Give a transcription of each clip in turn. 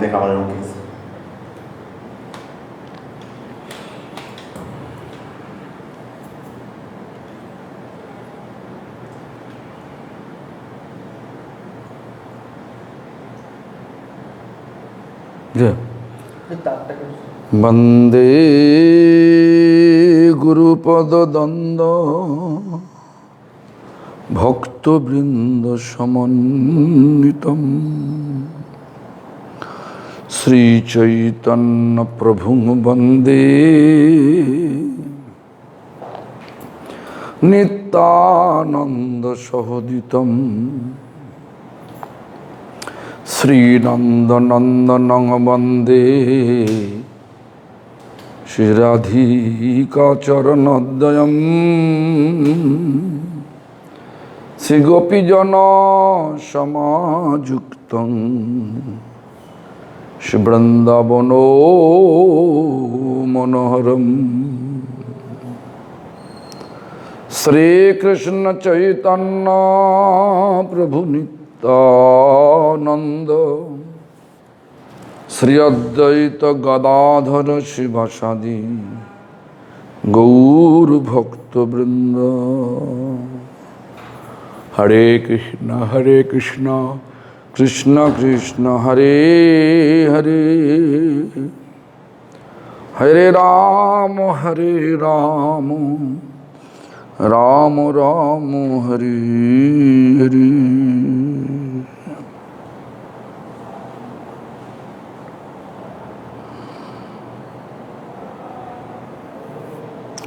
देखा वाले लोग वंदे गुरुपद द्वंद भक्तवृंद समन्वितम् श्री चैतन्य प्रभु वंदे नित्यानंद सहोदितम् श्रीनंदनंदनं वंदे श्रीराधिकाचरणोदयम् श्रीगोपीजन समायुक्तं श्रीवृंदावनो मनोहरम् श्रीकृष्ण चैतन्य प्रभु नित्यानंद श्री अद्वैत गदाधर शिवासादि गौर भक्तवृंद। हरे कृष्ण कृष्ण कृष्ण हरे हरे हरे राम राम राम हरे हरे।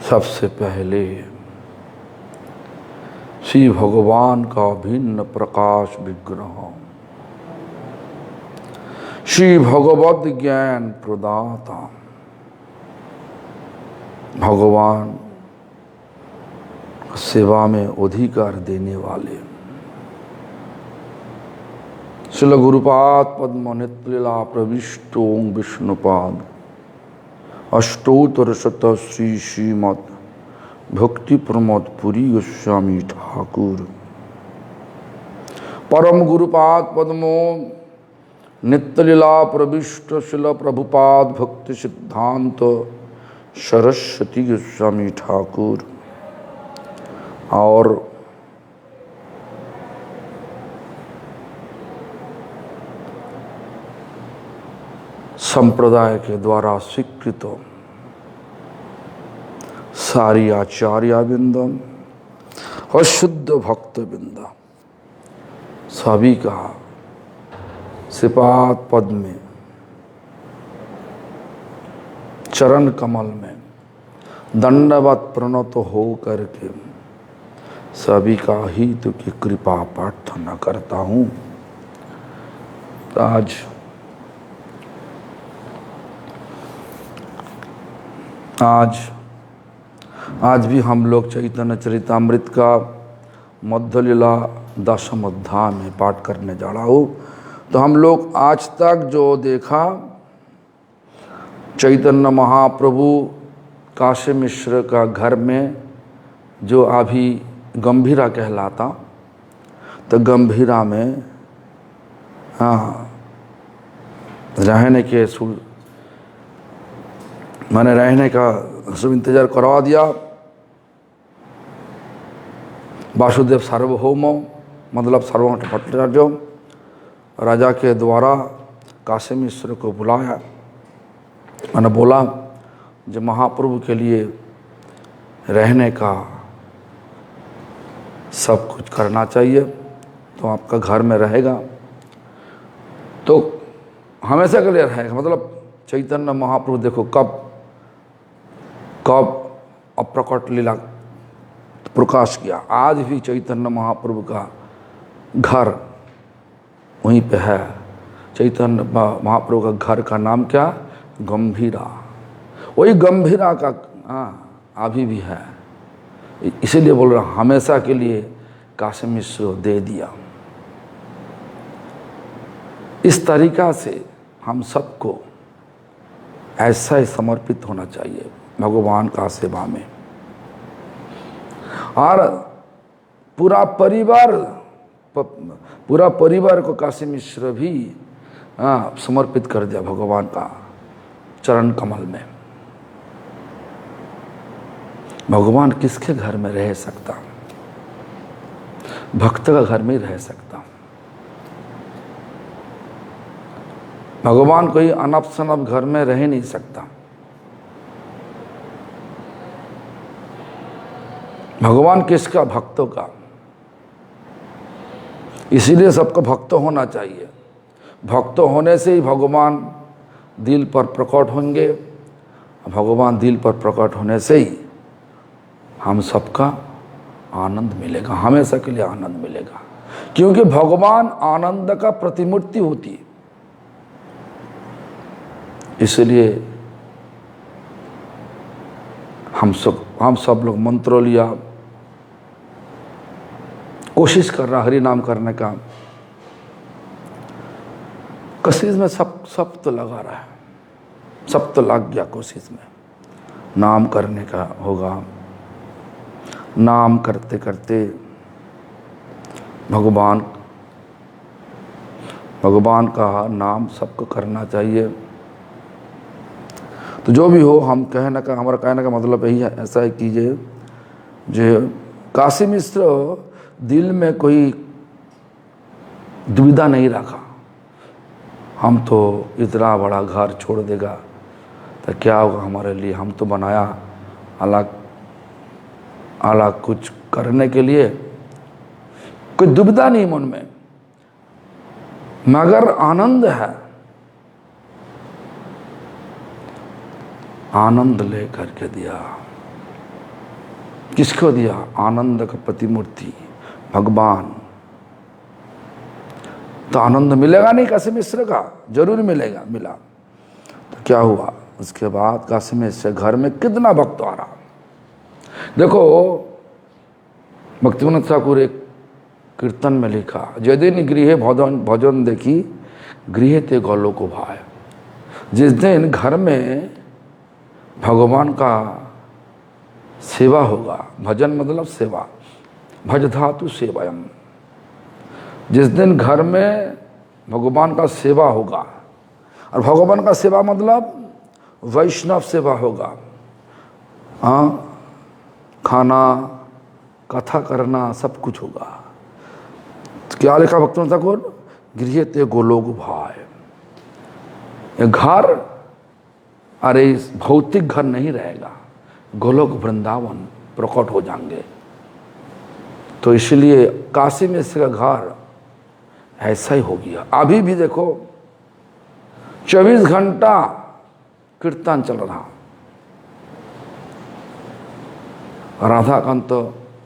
सबसे पहले श्री भगवान का भिन्न प्रकाश विग्रह श्री भगवत ज्ञान प्रदाता भगवान सेवा में अधिकार देने वाले श्रील गुरुपाद पद्म नित्यलीला प्रविष्टो विष्णुपाद अष्टोत्तर शत श्री श्रीमद भक्ति प्रमोद पुरी गोस्वामी ठाकुर परम गुरुपाद पद्मो नित्यलीला प्रविष्ट शिल प्रभुपाद भक्ति सिद्धांत सरस्वती गोस्वामी ठाकुर और संप्रदाय के द्वारा स्वीकृत सारी आचार्यवृंद और शुद्ध भक्तवृंद सभी का श्रीपाद पद में चरण कमल में दंडवत प्रणत हो करके सभी का हित की कृपा प्रार्थना करता हूँ। आज भी हम लोग चैतन्य चरितामृत का मध्य लीला दशम अध्याय में पाठ करने जा रहा हूँ। तो हम लोग आज तक जो देखा चैतन्य महाप्रभु काशी मिश्र का घर में जो अभी गंभीरा कहलाता, तो गंभीरा में रहने का सब इंतजार करवा दिया। वासुदेव सार्वभौम मतलब सार्वभौम भट्टाचार्य राजा के द्वारा काशी मिश्र को बुलाया। मैंने बोला जो महाप्रभु के लिए रहने का सब कुछ करना चाहिए, तो आपका घर में रहेगा तो हमेशा के लिए रहेगा। मतलब चैतन्य महाप्रभु देखो कब अप्रकट लीला प्रकाश किया। आज भी चैतन्य महाप्रभु का घर वहीं पे है। चैतन्य महाप्रभु का घर का नाम क्या? गंभीरा। वही गंभीरा का अभी भी है। इसीलिए बोल रहा हमेशा के लिए काशी मिश्र दे दिया। इस तरीका से हम सबको ऐसा ही समर्पित होना चाहिए भगवान का सेवा में। और पूरा परिवार को काशी मिश्र भी समर्पित कर दिया भगवान का चरण कमल में। भगवान किसके घर में रह सकता? भक्त का घर में ही रह सकता। भगवान कोई अनप शनप घर में रह नहीं सकता। भगवान किसका? भक्तों का। इसीलिए सबको भक्त होना चाहिए। भक्त होने से ही भगवान दिल पर प्रकट होंगे। भगवान दिल पर प्रकट होने से ही हम सबका आनंद मिलेगा, हमेशा के लिए आनंद मिलेगा। क्योंकि भगवान आनंद का प्रतिमूर्ति होती है। इसलिए हम सब लोग मंत्र लिया, कोशिश कर रहा हरि नाम करने का। कोशिश में सब तो लगा रहा है, सब तो लग गया कोशिश में। नाम करने का होगा, नाम करते करते भगवान का नाम सबको करना चाहिए। तो जो भी हो, हमारा कहने का मतलब यही है, ऐसा है कीजिए जो काशी मिश्र दिल में कोई दुविधा नहीं रखा। हम तो इतना बड़ा घर छोड़ देगा तो क्या होगा हमारे लिए, हम तो बनाया अलग कुछ करने के लिए। कोई दुविधा नहीं मन में, मगर आनंद है। आनंद ले करके दिया। किसको दिया? आनंद का प्रतिमूर्ति भगवान। तो आनंद मिलेगा नहीं काशी मिश्र का? जरूर मिलेगा। मिला तो क्या हुआ? उसके बाद काशी मिश्र घर में कितना भक्त आ रहा। देखो भक्तिविनोद ठाकुर एक कीर्तन में लिखा, यदि गृहे भजन देखी गृहे ते गौलों को भाई। जिस दिन घर में भगवान का सेवा होगा, भजन मतलब सेवा, भज धातु सेवायम। जिस दिन घर में भगवान का सेवा होगा, और भगवान का सेवा मतलब वैष्णव सेवा होगा। हाँ, खाना, कथा करना, सब कुछ होगा। तो क्या लिखा भक्तिविनोद ठाकुर? गृहे ते गोलोक भाई। ये घर, अरे इस भौतिक घर नहीं रहेगा, गोलोक वृंदावन प्रकट हो जाएंगे। तो इसलिए काशी में इसका घर ऐसा ही हो गया। अभी भी देखो 24 घंटा कीर्तन चल रहा। राधाकांत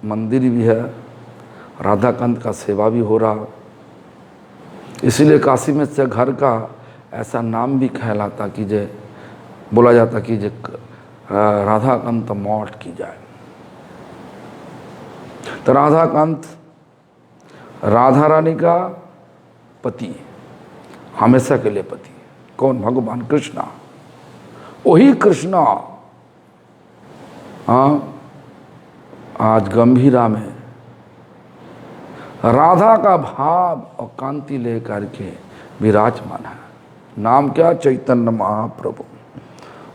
मंदिर भी है, राधाकांत का सेवा भी हो रहा। इसीलिए काशी में से घर का ऐसा नाम भी कहलाता कि जे बोला जाता कि जे राधाकांत मठ की जाए। तो राधाकांत राधा रानी का पति, हमेशा के लिए पति। कौन? भगवान कृष्णा। वही कृष्णा आज गंभीरा में राधा का भाव और कांति लेकर के विराजमान है। नाम क्या? चैतन्य महाप्रभु।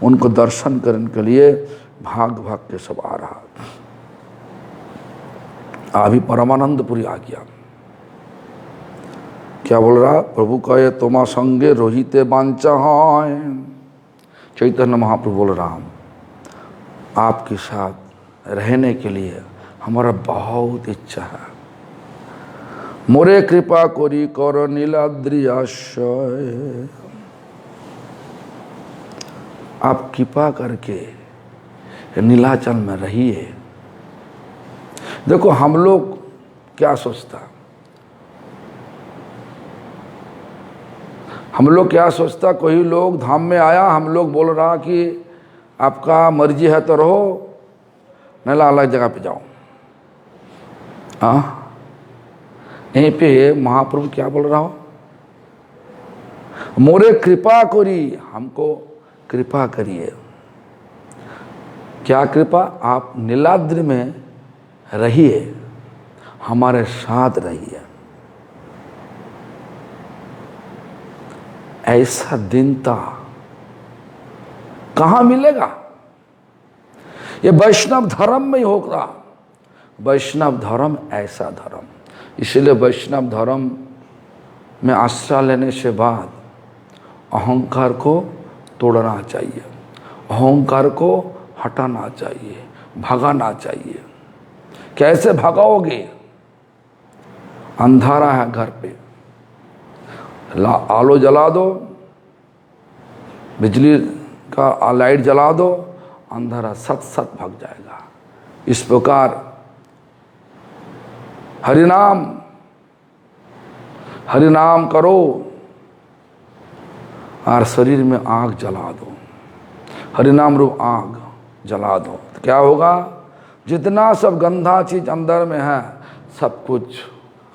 उनको दर्शन करने के लिए भाग के सब आ रहा। अभी परमानंदपुरी आ गया। क्या बोल रहा? प्रभु कहे तुमा संगे रोहिते बांचा है। चैतन्य महाप्रभु बोल रहा, हूँ आपके साथ रहने के लिए हमारा बहुत इच्छा है। मोरे कृपा कोरी कर नीलाद्रि आश्रय। आप कृपा करके नीलाचल में रहिए। देखो हम लोग क्या सोचता, कोई लोग धाम में आया, हम लोग बोल रहा कि आपका मर्जी है तो रहो, नहीं अलग जगह पे जाओ। यहीं पे महाप्रभु क्या बोल रहा हो? मोरे कृपा करी, हमको कृपा करिए। क्या कृपा? आप नीलाद्रि में रहिए, हमारे साथ रहिए। ऐसा दीनता कहाँ मिलेगा? ये वैष्णव धर्म में ही होगा। वैष्णव धर्म ऐसा धर्म, इसलिए वैष्णव धर्म में आश्रय लेने से बाद अहंकार को तोड़ना चाहिए, अहंकार को हटाना चाहिए, भगाना चाहिए। कैसे भगाओगे? अंधारा है घर पे, आलो जला दो, बिजली का लाइट जला दो, अंधारा सत सत भाग जाएगा। इस प्रकार हरिनाम हरिनाम करो और शरीर में आग जला दो, हरिनाम रूप आग जला दो, तो क्या होगा? जितना सब गंदा चीज अंदर में है सब कुछ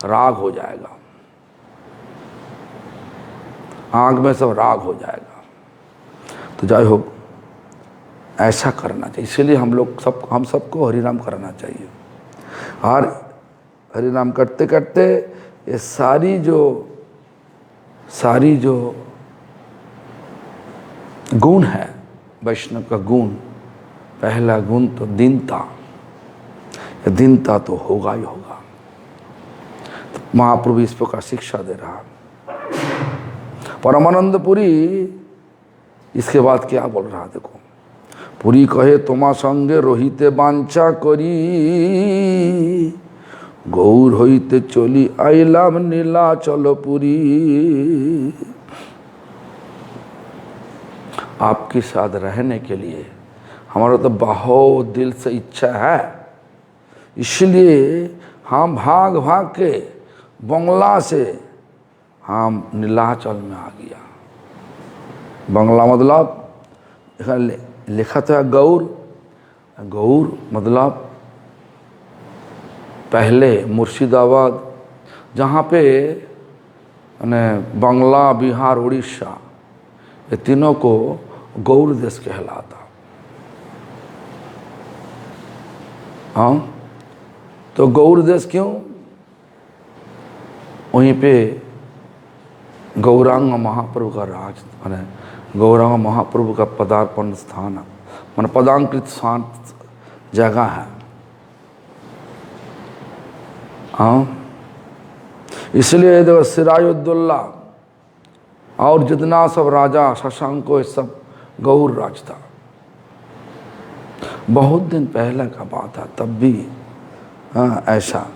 राग हो जाएगा, आग में सब राग हो जाएगा। तो जय हो, ऐसा करना चाहिए। इसीलिए हम सबको हरिनाम करना चाहिए। और हरिनाम करते करते ये सारी जो गुण है वैष्णव का गुण, पहला गुण तो दीनता, दीनता तो होगा ही होगा। तो महाप्रभु इस प्रकार शिक्षा दे रहा। परमानंद पुरी इसके बाद क्या बोल रहा देखो। पुरी कहे तुम्हार संगे रोहिते बांचा करी, गौर होइते चली आइलाम नीलाचल पुरी। आपके साथ रहने के लिए हमारा तो बहुत दिल से इच्छा है, इसलिए हम भाग भाग के बंगला से हम नीलाचल में आ गया। बंगला मतलब लिखा था गौर, गौर मतलब पहले मुर्शिदाबाद जहाँ पे बंगला, बिहार, उड़ीसा ये तीनों को गौर देश कहलाता। हाँ, तो गौर देश क्यों? वहीं पे गौरांग महाप्रभु का राज, माने गौरांग महाप्रभु का पदार्पण स्थान, माने पदांकृत स्थान जगह है। हाँ, इसलिए देखो सिराजुद्दौला और जितना सब राजा शशांको, सब गौर राज था। बहुत दिन पहले का बात है, तब भी हाँ ऐसा।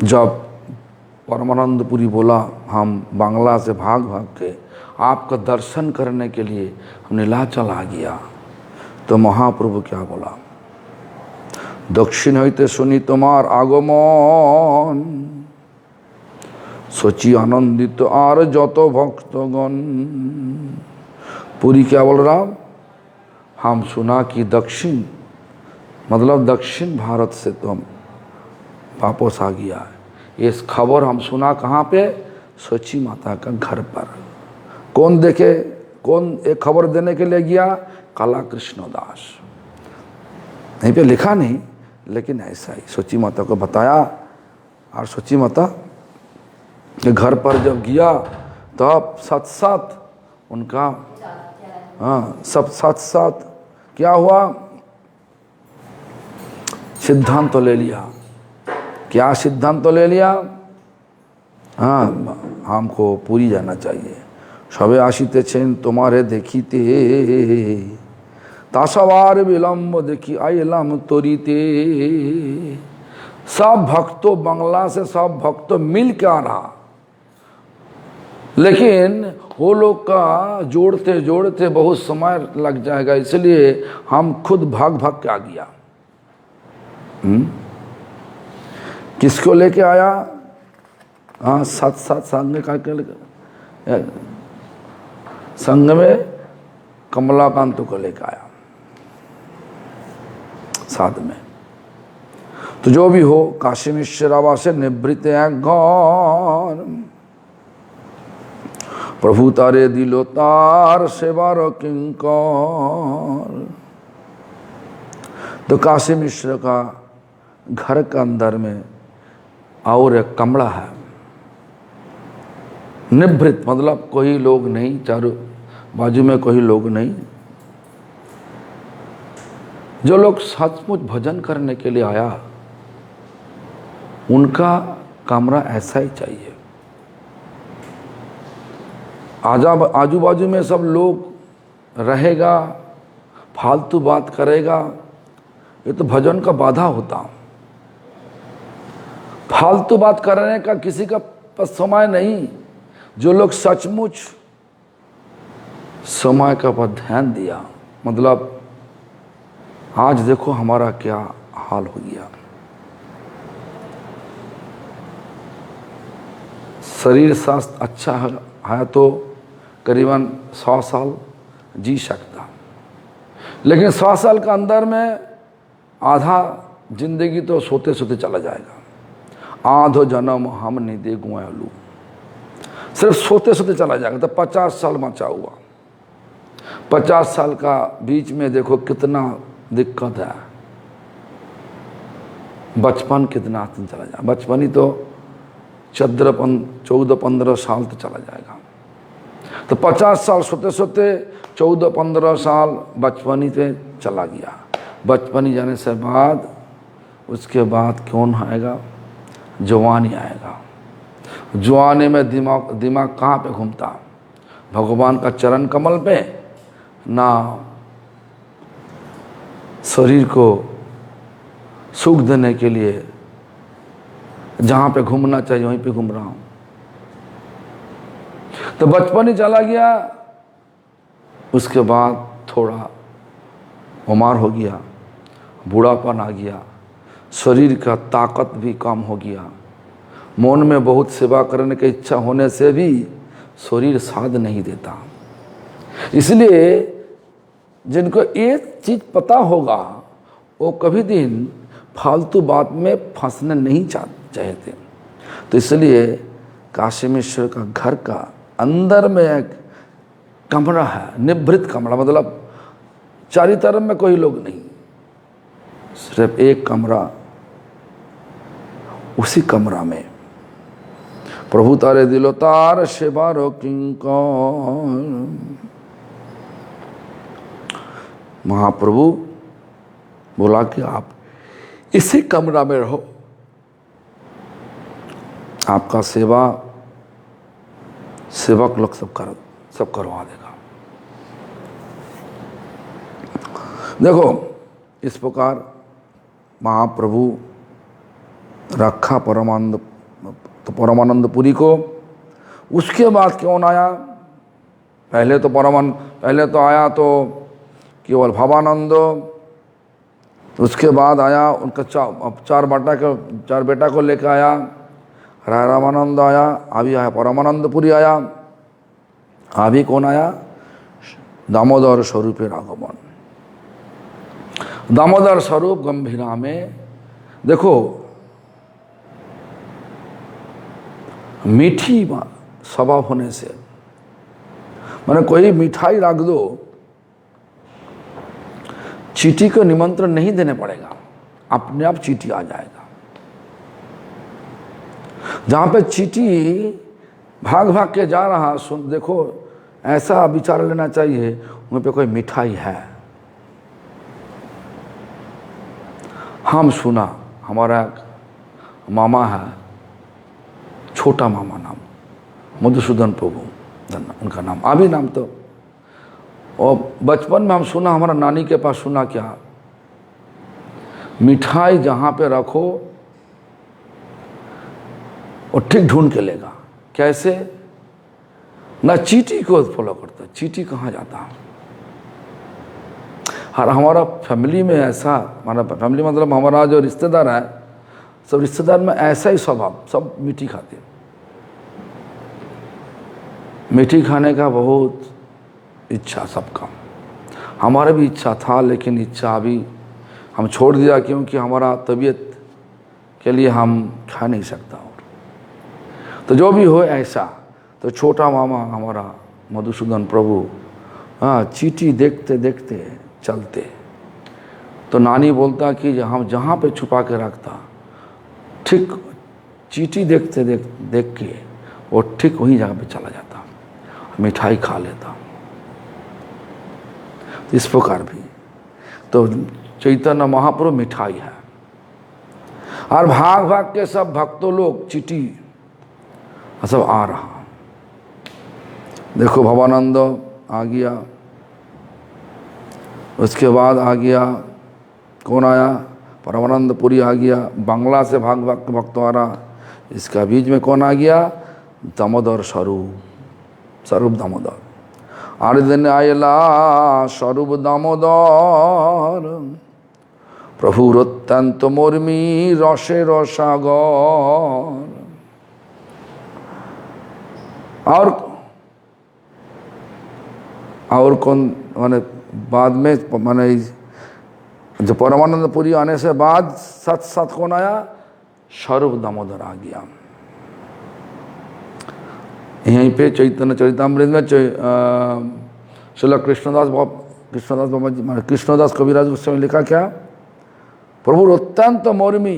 जब परमानंद पुरी बोला हम बांग्ला से भाग भाग के आपका दर्शन करने के लिए हम नीलाचल आ गया, तो महाप्रभु क्या बोला? दक्षिण हईते सुनी तुम्हार आगमन, सोची आनंदित आर जत भक्तगण। पुरी क्या बोल रहा? हम सुना कि दक्षिण मतलब दक्षिण भारत से तो हम वापस आ गया है। इस खबर हम सुना कहाँ पे? सोची माता का घर पर। कौन देखे, कौन एक खबर देने के लिए गया? काला कृष्ण दास। यहीं पे लिखा नहीं, लेकिन ऐसा ही सोची माता को बताया। और सोची माता के घर पर जब गया तब साथ साथ उनका सब साथ साथ क्या हुआ? सिद्धांत तो ले लिया। क्या सिद्धांत तो ले लिया? हाँ, हमको पूरी जाना चाहिए। सबे आशीते छेन तुम्हारे देखीते, तासवार विलम्ब देखी आइलाम तोरीते। सब भक्तों, बंगला से सब भक्तों मिल के आ रहा, लेकिन वो लोग का जोड़ते जोड़ते बहुत समय लग जाएगा, इसलिए हम खुद भाग भाग के आ गया। किसको लेके आया? हाँ, साथ साथ संग में करके संग में कमलाकांत को लेके आया साथ में। तो जो भी हो, काशी मिश्रावा से निवृत्त घर, प्रभु तारे दिलो तार सेवार किंकर। तो काशी मिश्र का घर के अंदर में और एक कमरा है, निभृत मतलब कोई लोग नहीं, चारों बाजू में कोई लोग नहीं। जो लोग सचमुच भजन करने के लिए आया उनका कमरा ऐसा ही चाहिए। आजू बाजू में सब लोग रहेगा, फालतू बात करेगा, ये तो भजन का बाधा होता। फालतू बात करने का किसी का समय नहीं। जो लोग सचमुच समय का पर ध्यान दिया, मतलब आज देखो हमारा क्या हाल हो गया। शरीर स्वास्थ्य अच्छा है तो करीबन 100 साल जी सकता, लेकिन 100 साल का अंदर में आधा जिंदगी तो सोते सोते चला जाएगा। आधो जन्म हम नहीं दे गुआलू, सिर्फ सोते सोते चला जाएगा। तो 50 साल बचा हुआ, 50 साल का बीच में देखो कितना दिक्कत है। बचपन कितना दिन चला जाए, बचपन ही तो 14-15 साल तो चला जाएगा। तो 50 साल सोते सोते 14-15 साल बचपन ही पे चला गया। बचपन ही जाने से बाद उसके बाद कौन आएगा? जवानी आएगा। जवानी में दिमाग कहाँ पे घूमता? भगवान का चरण कमल पे ना, शरीर को सुख देने के लिए जहाँ पे घूमना चाहिए वहीं पे घूम रहा हूँ। तो बचपन ही चला गया, उसके बाद थोड़ा उम्र हो गया, बूढ़ापन आ गया, शरीर का ताकत भी कम हो गया। मन में बहुत सेवा करने की इच्छा होने से भी शरीर साथ नहीं देता। इसलिए जिनको एक चीज़ पता होगा वो कभी दिन फालतू बात में फंसना नहीं चाहते। तो इसलिए काशी मिश्र का घर का अंदर में एक कमरा है, निभृत कमरा, मतलब चारों तरफ में कोई लोग नहीं, सिर्फ एक कमरा। उसी कमरा में प्रभु तारे दिलो तार सेवारो किंकौन। महाप्रभु बोला कि आप इसी कमरा में रहो, आपका सेवक लोग सब करवा देगा। देखो इस प्रकार महाप्रभु रखा परमानंदपुरी को। उसके बाद कौन आया? पहले तो आया तो केवल भवानंद, उसके बाद आया उनका चार बेटा को लेकर आया, रामानंद आया, अभी आया परमानंदपुरी आया, अभी कौन आया? दामोदर स्वरूप राघवन। दामोदर स्वरूप गंभीरा में देखो मीठी स्वभाव होने से, मैंने कोई मिठाई रख दो, चींटी को निमंत्रण नहीं देने पड़ेगा, अपने आप चींटी आ जाएगा। जहां पे चींटी भाग भाग के जा रहा, सुन देखो ऐसा विचार लेना चाहिए वहीं पे कोई मिठाई है। हम सुना, हमारा एक मामा है, छोटा मामा नाम, मधुसूदन प्रभु उनका नाम, अभी नाम तो। और बचपन में हम सुना, हमारा नानी के पास सुना क्या, मिठाई जहाँ पे रखो वो ठीक ढूंढ के लेगा। कैसे? ना चींटी को फॉलो करता, चींटी कहाँ जाता। और हमारा फैमिली में ऐसा, हमारा फैमिली मतलब हमारा जो रिश्तेदार है, सब रिश्तेदार में ऐसा ही स्वभाव, सब मीठी खाते। मीठी खाने का बहुत इच्छा सबका, हमारा भी इच्छा था, लेकिन इच्छा अभी हम छोड़ दिया क्योंकि हमारा तबीयत के लिए हम खा नहीं सकता। और तो जो भी हो ऐसा, तो छोटा मामा हमारा मधुसूदन प्रभु, हाँ, चींटी देखते देखते चलते, तो नानी बोलता कि हम जहाँ पे छुपा के रखता, ठीक चींटी देख के वो ठीक वहीं जगह पे चला जाता, मिठाई खा लेता। इस प्रकार भी तो चैतन्य महाप्रभु मिठाई है। और भाग भाग के सब भक्तों लोग चींटी सब आ रहा। देखो भवानंद आ गया, उसके बाद आ गया कौन आया, परमानंद पुरी आ गया, बांग्ला से भाग भाग के भक्त आ रहा। इसका बीच में कौन आ गया, दामोदर स्वरूप दामोदर। आर दिन आयला स्वरूप दामोदर, प्रभुर अत्यंत मुर्मी रसे रसागर। और कौन माने बाद में माने जो परमानंद पुरी आने से बाद साथ कौन आया, स्वरूप दामोदर आ गया। यहीं पे चैतन्य चरितामृत में श्रील कृष्णदास बाबा जी माने कृष्णदास कविराज उस समय लिखा क्या, प्रभु अत्यंत मौर्मी,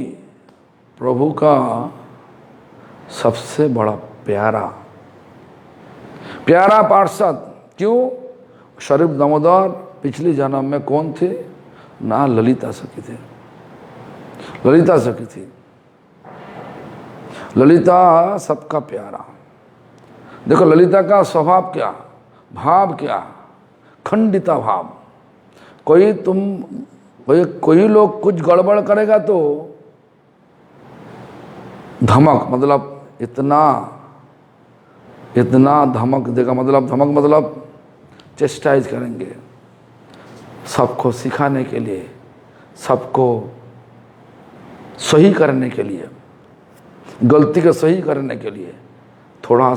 प्रभु का सबसे बड़ा प्यारा पार्षद। क्यों, स्वरूप दामोदर पिछले जन्म में कौन थे ना, ललिता सखी थे, ललिता सखी थी। ललिता सबका प्यारा। देखो ललिता का स्वभाव क्या, भाव क्या, खंडिता भाव। कोई लोग कुछ गड़बड़ करेगा तो धमक, मतलब इतना धमक देगा, मतलब धमक मतलब चेस्टाइज करेंगे, सबको सिखाने के लिए, सबको सही करने के लिए, गलती को सही करने के लिए थोड़ा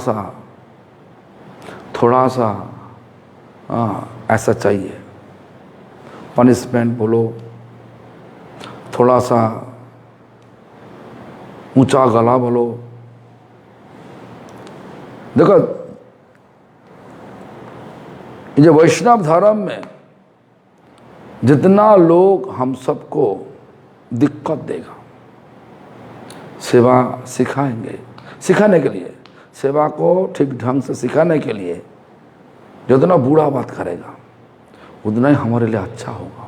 सा ऐसा चाहिए, पनिशमेंट बोलो, थोड़ा सा ऊंचा गला बोलो। देखो ये वैष्णव धर्म में जितना लोग हम सबको दिक्कत देगा, सेवा सिखाने के लिए, सेवा को ठीक ढंग से सिखाने के लिए जितना बुरा बात करेगा उतना ही हमारे लिए अच्छा होगा।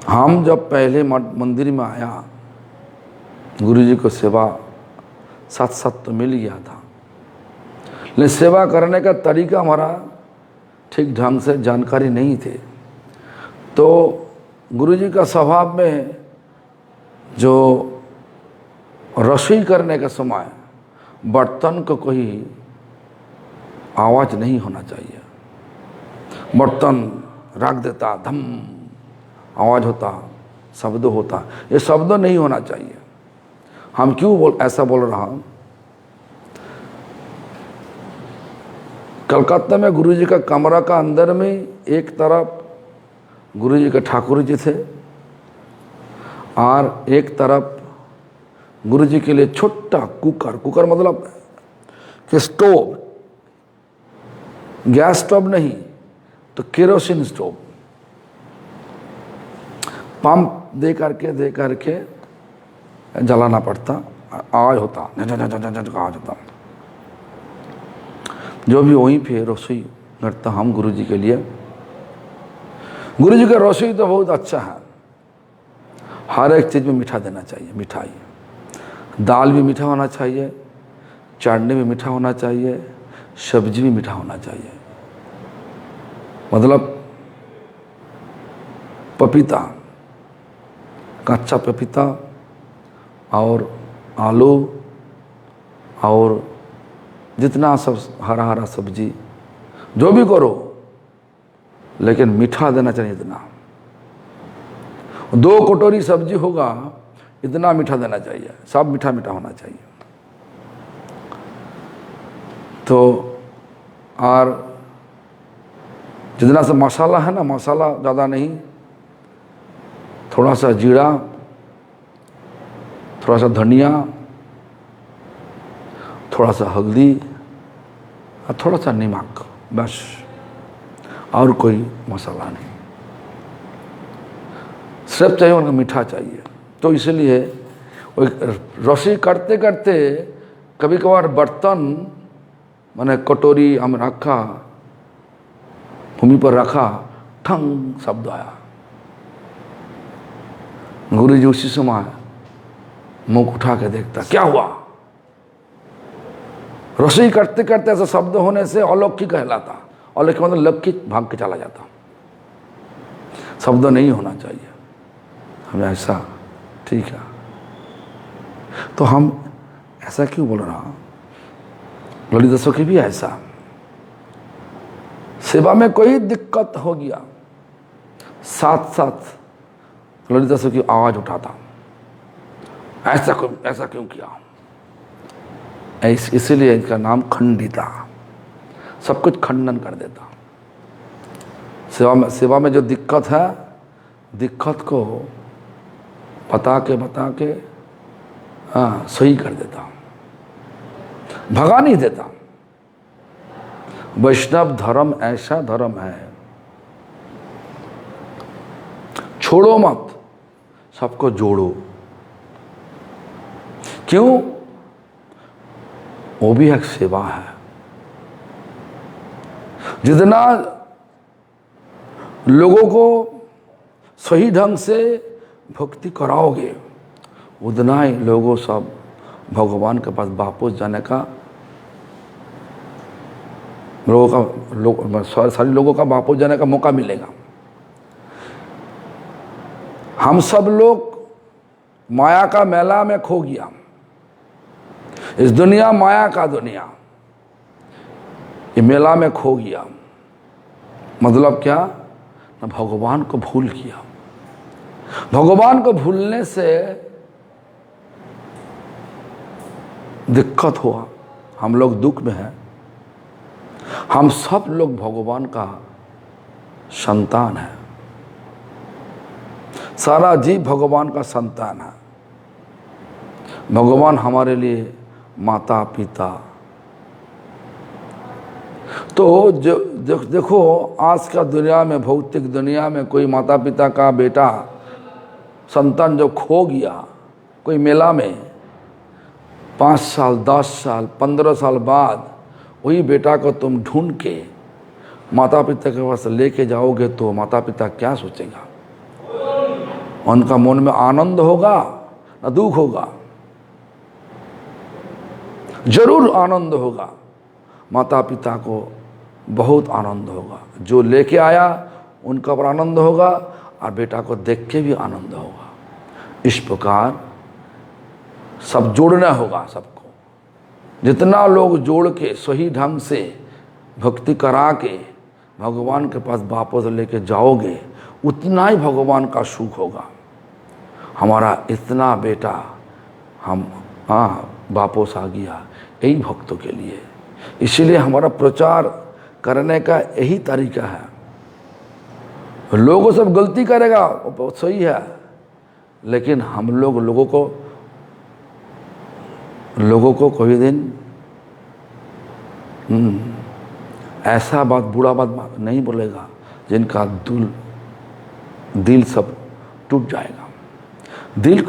हम जब पहले मंदिर में आया, गुरुजी को सेवा साथ तो मिल गया था, लेकिन सेवा करने का तरीका हमारा ठीक ढंग से जानकारी नहीं थे। तो गुरुजी का स्वभाव में जो रसोई करने का समय बर्तन को कोई आवाज़ नहीं होना चाहिए, बर्तन रख देता, धम आवाज़ होता, शब्द होता, ये शब्द नहीं होना चाहिए। हम क्यों ऐसा बोल रहा हूँ, कलकत्ता में गुरुजी का कमरा का अंदर में एक तरफ गुरुजी के ठाकुर जी थे और एक तरफ गुरुजी के लिए छोटा कुकर मतलब कि स्टोव, गैस स्टोव नहीं तो केरोसिन स्टोव, पंप दे करके जलाना पड़ता, आवाज होता, आवाज होता। जो भी वहीं पे रसोई करता हम गुरुजी के लिए। गुरुजी का रसोई तो बहुत अच्छा है, हर एक चीज़ में मीठा देना चाहिए, मिठाई, दाल भी मीठा होना चाहिए, चाटनी भी मीठा होना चाहिए, सब्जी भी मीठा होना चाहिए। मतलब पपीता, कच्चा पपीता और आलू और जितना सब हरा सब्जी जो भी करो, लेकिन मीठा देना चाहिए। इतना 2 कटोरी सब्जी होगा, इतना मीठा देना चाहिए, सब मीठा होना चाहिए। तो और जितना सा मसाला है ना, मसाला ज़्यादा नहीं, थोड़ा सा जीरा, थोड़ा सा धनिया, थोड़ा सा हल्दी और थोड़ा सा नमक, बस, और कोई मसाला नहीं, सिर्फ चाहिए उनको मीठा चाहिए। तो इसलिए रसोई करते करते कभी कभार बर्तन मैंने कटोरी हम रखा, भूमि पर रखा, ठंग शब्द आया। गुरु जी उसी समय मुंह उठा के देखता, क्या हुआ? रसोई करते करते ऐसा शब्द होने से अलौकिक कहलाता। अलौकिक मतलब लौकिक भाग के चला जाता। शब्द नहीं होना चाहिए हमें ऐसा, ठीक है। तो हम ऐसा क्यों बोल रहा हूं? ललित की भी ऐसा, सेवा में कोई दिक्कत हो गया, साथ साथ ललित की आवाज उठाता, ऐसा क्यों किया? इसीलिए इसका नाम खंडिता, सब कुछ खंडन कर देता। सेवा में जो दिक्कत है, दिक्कत को बता के सही कर देता, भगा नहीं देता। वैष्णव धर्म ऐसा धर्म है, छोड़ो मत, सबको जोड़ो। क्यों? वो भी एक सेवा है। जितना लोगों को सही ढंग से भक्ति कराओगे, उतना ही लोगों सब भगवान के पास वापस जाने का, सारे लोगों का वापस जाने का मौका मिलेगा। हम सब लोग माया का मेला में खो गया। इस दुनिया माया का दुनिया, ये मेला में खो गया। मतलब क्या? ना भगवान को भूल किया। भगवान को भूलने से दिक्कत हुआ, हम लोग दुख में हैं। हम सब लोग भगवान का संतान है, सारा जीव भगवान का संतान है। भगवान हमारे लिए माता पिता। तो जो देखो आज का दुनिया में, भौतिक दुनिया में, कोई माता पिता का बेटा संतान जो खो गया कोई मेला में, 5 साल 10 साल 15 साल बाद वही बेटा को तुम ढूंढ के माता पिता के पास लेके जाओगे तो माता पिता क्या सोचेगा? उनका मन में आनंद होगा ना दुख होगा? जरूर आनंद होगा। माता पिता को बहुत आनंद होगा। जो लेके आया उनका पर आनंद होगा और बेटा को देख के भी आनंद होगा। इस प्रकार सब जोड़ना होगा सबको। जितना लोग जोड़ के सही ढंग से भक्ति करा के भगवान के पास वापस लेके जाओगे, उतना ही भगवान का सुख होगा। हमारा इतना बेटा हम वापस आ गया, यही भक्तों के लिए। इसीलिए हमारा प्रचार करने का यही तरीका है। लोगों सब गलती करेगा वो सही है, लेकिन हम लोगों को कोई दिन ऐसा बात, बुरा बात नहीं बोलेगा जिनका दिल सब टूट जाएगा। दिल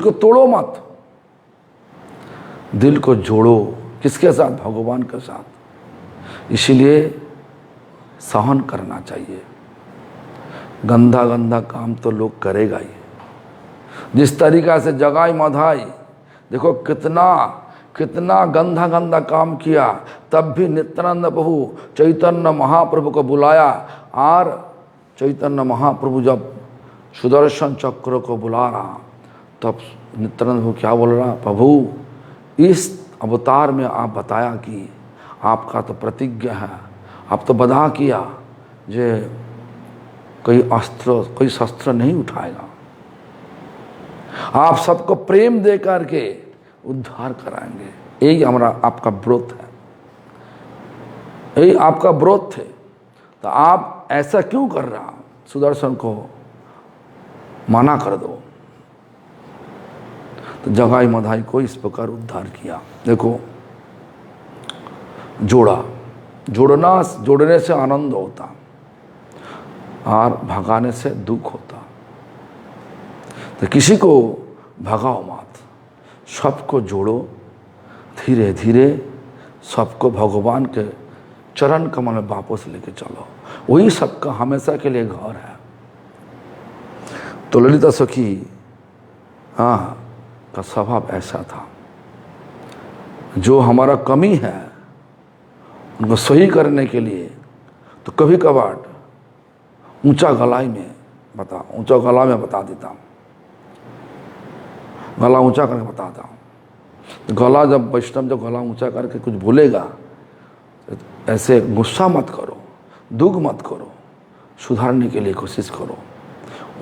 को तोड़ो मत, दिल को जोड़ो। किसके साथ? भगवान के साथ। इसीलिए सहन करना चाहिए। गंदा काम तो लोग करेगा ही। जिस तरीका से जगाई मधाई, देखो कितना गंदा काम किया, तब भी नित्यानंद प्रभु चैतन्य महाप्रभु को बुलाया। और चैतन्य महाप्रभु जब सुदर्शन चक्र को बुला रहा, तब नित्यानंद प्रभु क्या बोल रहा? प्रभु इस अवतार में आप बताया कि आपका तो प्रतिज्ञा है, आप तो बधा किया जे कोई शस्त्र नहीं उठाएगा, आप सबको प्रेम दे करके उद्धार कराएंगे। यही हमारा आपका व्रत है, यही आपका व्रत है। तो आप ऐसा क्यों कर रहा? सुदर्शन को मना कर दो। तो जगाई मधाई को इस प्रकार उद्धार किया। देखो जोड़ने से आनंद होता और भगाने से दुख होता। तो किसी को भगाओ मत, सबको जोड़ो, धीरे धीरे सबको भगवान के चरण कमल में वापस लेके चलो। वही सबका हमेशा के लिए घर है। तो ललिता सखी हाँ का स्वभाव ऐसा था, जो हमारा कमी है उनको सही करने के लिए तो कभी कभार ऊंचा गला में बता देता हूँ, गला ऊंचा करके बताता हूँ। तो गला जब वैष्णव जब गला ऊंचा करके कुछ बोलेगा, ऐसे गुस्सा मत करो, दुख मत करो, सुधारने के लिए कोशिश करो,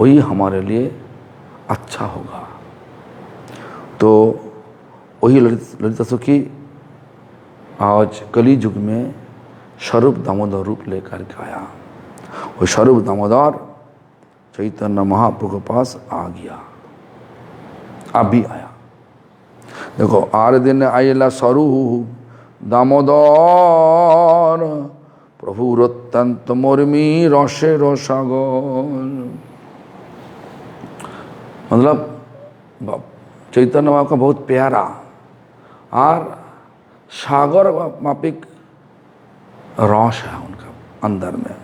वही हमारे लिए अच्छा होगा। तो वही ललिता सखी आज कली युग में स्वरूप दामोदर रूप लेकर के आया। वो स्वरूप दामोदर चैतन्य महाप्रभु के पास आ गया, अभी आया। देखो आर दिन आयला स्वरूप दामोदर प्रभु अत्यंत मुर्मी रसे रसागर। मतलब चैतन्य बाबा का बहुत प्यारा और सागर मापिक रस है उनका अंदर में।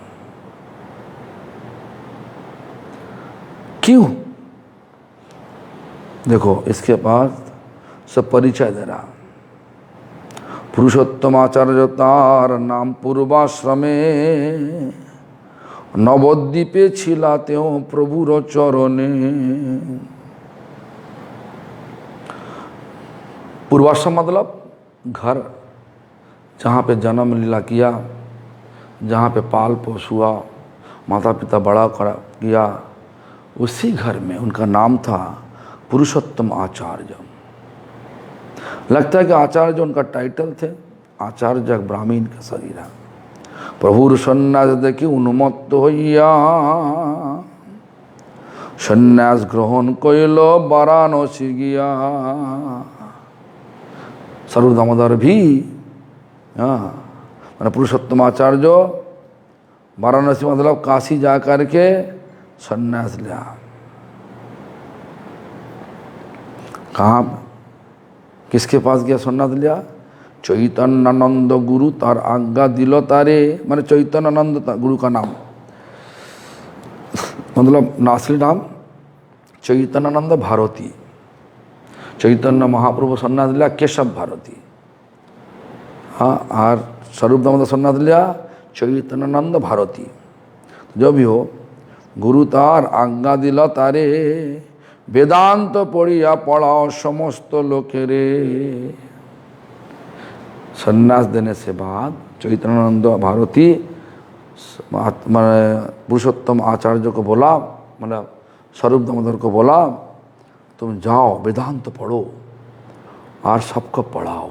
क्यों? देखो इसके बाद सब परिचय दे रहा। पुरुषोत्तम आचार्य तार नाम पूर्वाश्रमे नवद्वीपे छिलाते हो प्रभुर चरणे। पूर्वाश्रम मतलब घर, जहाँ पे जन्म लीला किया, जहाँ पे पाल पोस हुआ, माता पिता बड़ा किया, उसी घर में उनका नाम था पुरुषोत्तम आचार्य। लगता है कि आचार्य उनका टाइटल थे। आचार्य ब्राह्मण का शरीर है। प्रभुर सन्यास देखी उन्मत्त होइया सन्यास ग्रहण कइल वाराणसी गया। स्वरूप दामोदर भी मैंने पुरुषोत्तम आचार्य वाराणसी मतलब काशी जा कर के सन्यास लिया। कहाँ किसके पास गया सन्यास लिया? चैतन्यानंद गुरु तार आज्ञा दिलो तारे, माने चैतन्यानंद गुरु का नाम मतलब नासली नाम चैतन्यानंद भारती। चैतन्य महाप्रभु सन्यास लिया केशव भारती। हाँ, और स्वरूप दामोदर सन्यास लिया चैतन्यानंद भारती। जो भी हो, गुरु तार आज्ञा दिला तारे वेदांत पढ़िया पढ़ाओ समस्त लोकेरे। सन्यास देने से बाद चैतन्यानंद भारती पुरुषोत्तम आचार्य को बोला, मतलब स्वरूप दामोदर को बोला, तुम जाओ वेदांत पढ़ो और सबको पढ़ाओ।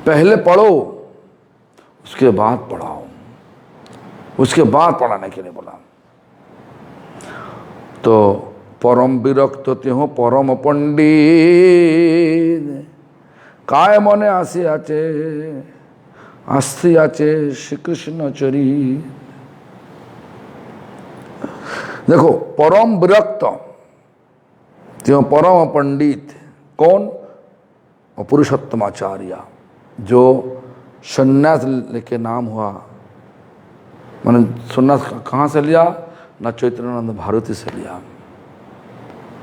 पहले पढ़ो उसके बाद पढ़ाओ, उसके बाद पढ़ाने के लिए बोला। तो परम विरक्त हो परम पंडित काय मने आसी आचे आस्ती आचे श्री कृष्ण चरी। देखो परम विरक्त त्यो परम पंडित कौन? पुरुषोत्तम आचार्य, जो सन्यास लेके नाम हुआ। मैंने सन्यास कहाँ से लिया? ना चैतन्यानंद भारती से लिया।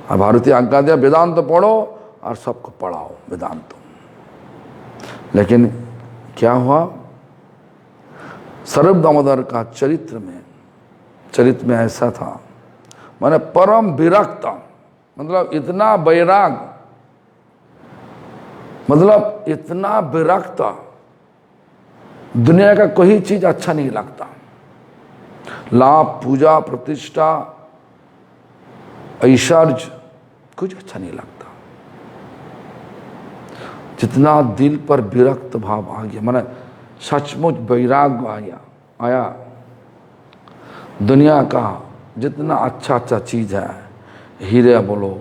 और भारती आज्ञा दिया वेदांत पढ़ो और सबको पढ़ाओ वेदांत। लेकिन क्या हुआ? स्वरूप दामोदर का चरित्र में ऐसा था, माने परम विरक्त, मतलब इतना वैराग, मतलब इतना विरक्त, दुनिया का कोई चीज अच्छा नहीं लगता। लाभ, पूजा, प्रतिष्ठा, ऐश्वर्य कुछ अच्छा नहीं लगता। जितना दिल पर विरक्त भाव आ गया, माने सचमुच वैराग आया। दुनिया का जितना अच्छा चीज है, हीरे बोलो,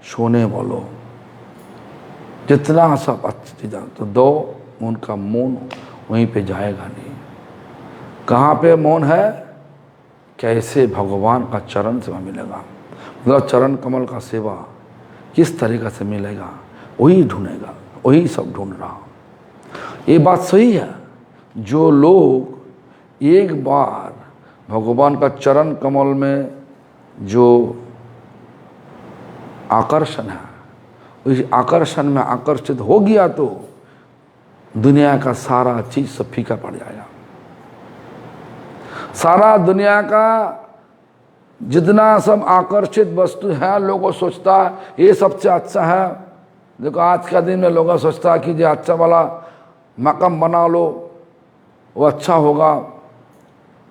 सोने बोलो, जितना सब अच्छी चीज है, तो दो उनका मौन वहीं पे जाएगा नहीं। कहाँ पे मौन है? कैसे भगवान का चरण से मिलेगा। मतलब चरण कमल का सेवा किस तरीक़े से मिलेगा वही ढूंढेगा, वही सब ढूंढ रहा। ये बात सही है, जो लोग एक बार भगवान का चरण कमल में जो आकर्षण है, उस आकर्षण में आकर्षित हो गया तो दुनिया का सारा चीज़ सब फीका पड़ जाएगा। सारा दुनिया का जितना सब आकर्षित वस्तु है, लोगों सोचता है ये सबसे अच्छा है। देखो आज का दिन में लोग सोचता है कि जो अच्छा वाला मकाम बना लो वो अच्छा होगा।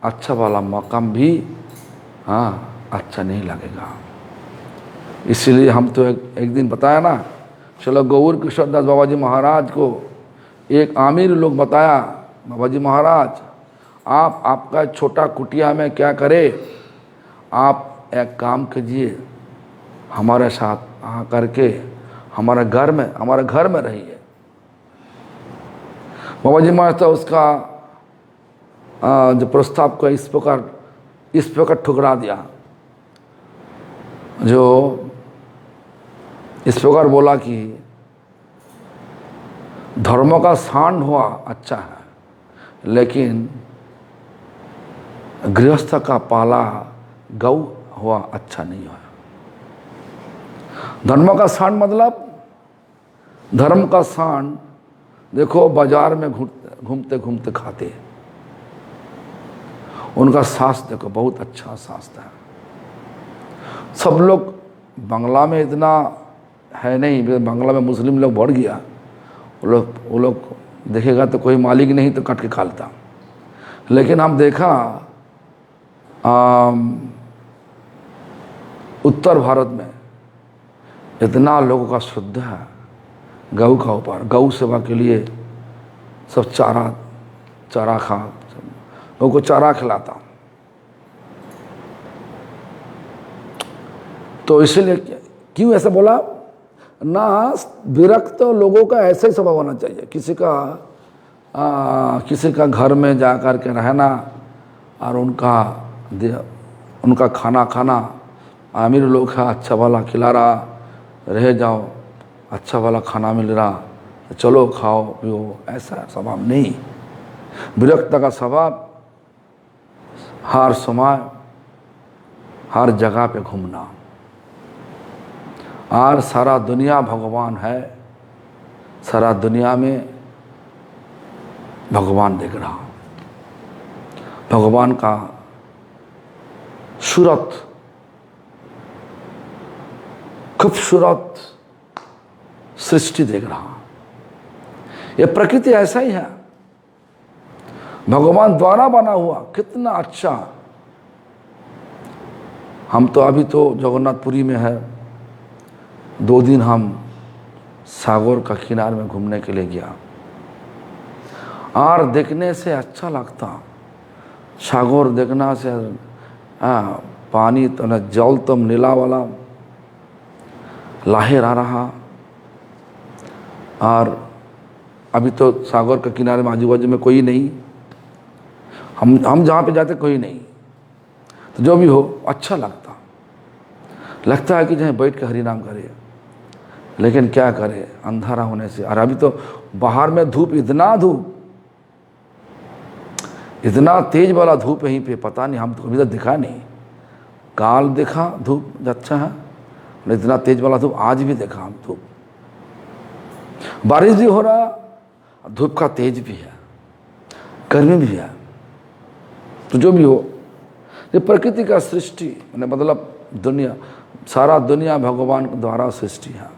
अच्छा वाला मकाम भी अच्छा नहीं लगेगा। इसलिए हम तो एक दिन बताया ना, चलो गौर किशोरदास बाबा जी महाराज को एक आमिर लोग बताया, बाबा जी महाराज आपका छोटा कुटिया में क्या करे, आप एक काम कीजिए, हमारे साथ आ करके हमारे घर में रहिए। बाबा जी महाराज तो उसका जो प्रस्ताव को इस प्रकार ठुकरा दिया, जो इस प्रकार बोला कि धर्मों का सांड हुआ अच्छा है, लेकिन गृहस्थ का पाला गौ हुआ अच्छा नहीं हुआ। धर्म का सांड मतलब, धर्म का सांड देखो बाजार में घूमते घूमते खाते, उनका स्वास्थ्य देखो बहुत अच्छा स्वास्थ्य है। सब लोग बांग्ला में इतना है नहीं, बांग्ला में मुस्लिम लोग बढ़ गया, वो लोग देखेगा तो कोई मालिक नहीं तो काट के खा लेता। लेकिन हम देखा उत्तर भारत में इतना लोगों का शुद्ध है गऊ का ऊपर, गऊ सेवा के लिए सब चारा खा, लोगों को चारा खिलाता। तो इसलिए क्यों ऐसा बोला ना, विरक्त लोगों का ऐसा ही स्वभाव होना चाहिए। किसी का घर में जा कर के रहना और उनका खाना खाना, आमिर लोग है अच्छा वाला खिला रहा, रह जाओ, अच्छा वाला खाना मिल रहा, चलो खाओ पियो, ऐसा स्वभाव नहीं। विरक्त का स्वभाव हर समय हर जगह पे घूमना, और सारा दुनिया भगवान है, सारा दुनिया में भगवान दिख रहा, भगवान का खूबसूरत सृष्टि देख रहा। ये प्रकृति ऐसा ही है, भगवान द्वारा बना हुआ, कितना अच्छा। हम तो अभी तो जगन्नाथपुरी में है, 2 दिन हम सागर का किनारे में घूमने के लिए गया, और देखने से अच्छा लगता। सागर देखना से पानी तो न जल तो नीला वाला लहर आ रहा, और अभी तो सागर के किनारे में आजू बाजू में कोई नहीं, हम जहाँ पे जाते कोई नहीं, तो जो भी हो अच्छा लगता है कि जहाँ बैठ के हरि नाम करे। लेकिन क्या करे, अंधारा होने से, और अभी तो बाहर में धूप, इतना तेज वाला धूप यहीं पे, पता नहीं, हम तो कभी तक दिखा नहीं। काल देखा धूप अच्छा है, इतना तेज वाला धूप आज भी देखा हम धूप। बारिश भी हो रहा, धूप का तेज भी है, गर्मी भी है। तो जो भी हो, ये प्रकृति का सृष्टि मतलब दुनिया, सारा दुनिया भगवान द्वारा सृष्टि है।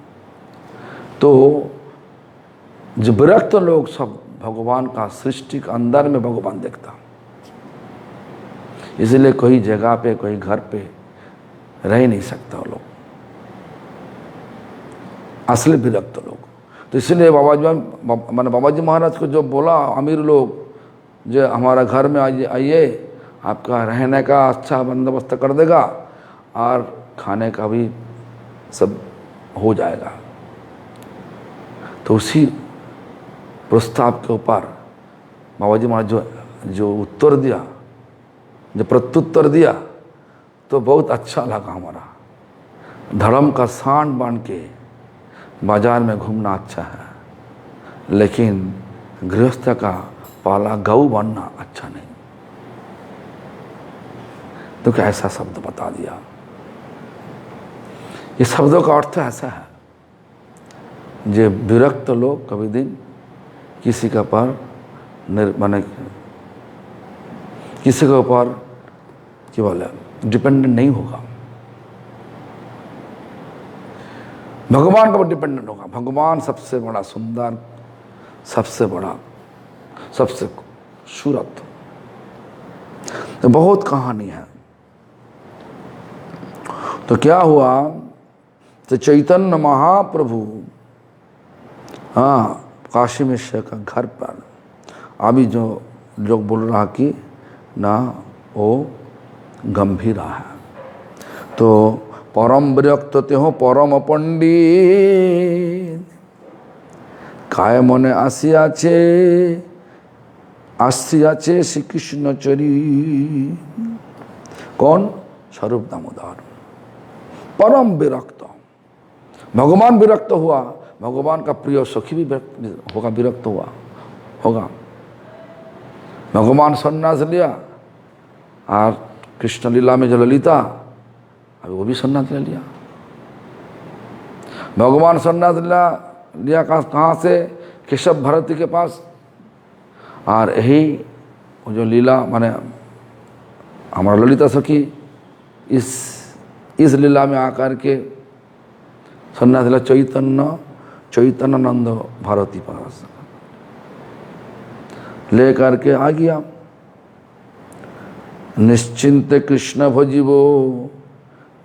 तो जो विरक्त लोग सब भगवान का सृष्टि के अंदर में भगवान देखता, इसलिए कोई जगह पे कोई घर पे रह नहीं सकता वो लोग, असली विरक्त लोग। तो इसलिए बाबा जी महाराज को जो बोला अमीर लोग, जो हमारा घर में आइए, आपका रहने का अच्छा बंदोबस्त कर देगा और खाने का भी सब हो जाएगा। तो उसी प्रस्ताव के ऊपर बाबा जी महाराज जो उत्तर दिया, जो प्रत्युत्तर दिया, तो बहुत अच्छा लगा हमारा। धर्म का सांड बांध के बाजार में घूमना अच्छा है, लेकिन गृहस्थ का पाला गऊ बनना अच्छा नहीं। तो क्या ऐसा शब्द बता दिया। ये शब्दों का अर्थ ऐसा है, जे विरक्त लोग कभी दिन किसी का पर माने किसी के ऊपर क्या बोले डिपेंडेंट नहीं होगा, भगवान का ऊपर डिपेंडेंट होगा। भगवान सबसे बड़ा सुंदर, सबसे बड़ा, सबसे खूबसूरत। तो बहुत कहानी है। तो क्या हुआ, तो चैतन्य महाप्रभु काशी में का घर पर अभी जो लोग बोल रहा कि ना वो गंभीर है, तो परम विरक्त ते हो परम पंडित काय मने आसियाचे श्री कृष्ण चरी। कौन? स्वरूप दामोदर। परम विरक्त, भगवान विरक्त हुआ, भगवान का प्रिय सखी भी विरक्त हुआ होगा। भगवान सन्यास लिया और कृष्ण लीला में जो ललिता, अभी वो भी सन्यास ले लिया। भगवान सन्यास लिया कहाँ से? केशव भारती के पास। और यही जो लीला माने हमारा ललिता सखी इस लीला में आकर के सन्यास लिया चैतन्यानंद भारती पास ले करके आ गया। निश्चिंत कृष्ण भजिबो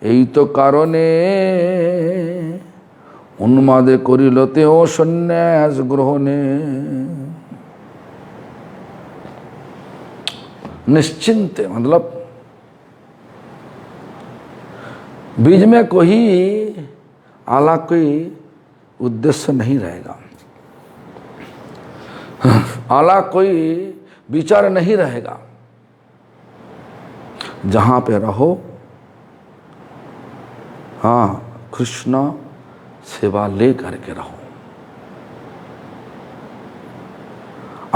यही तो कारणे उन्मादे करिलते ओ सन्यास ग्रहणे। निश्चिंत मतलब बीच में कोई आला कोई उद्देश्य नहीं रहेगा, आला कोई विचार नहीं रहेगा। जहां पे रहो कृष्ण सेवा ले करके रहो।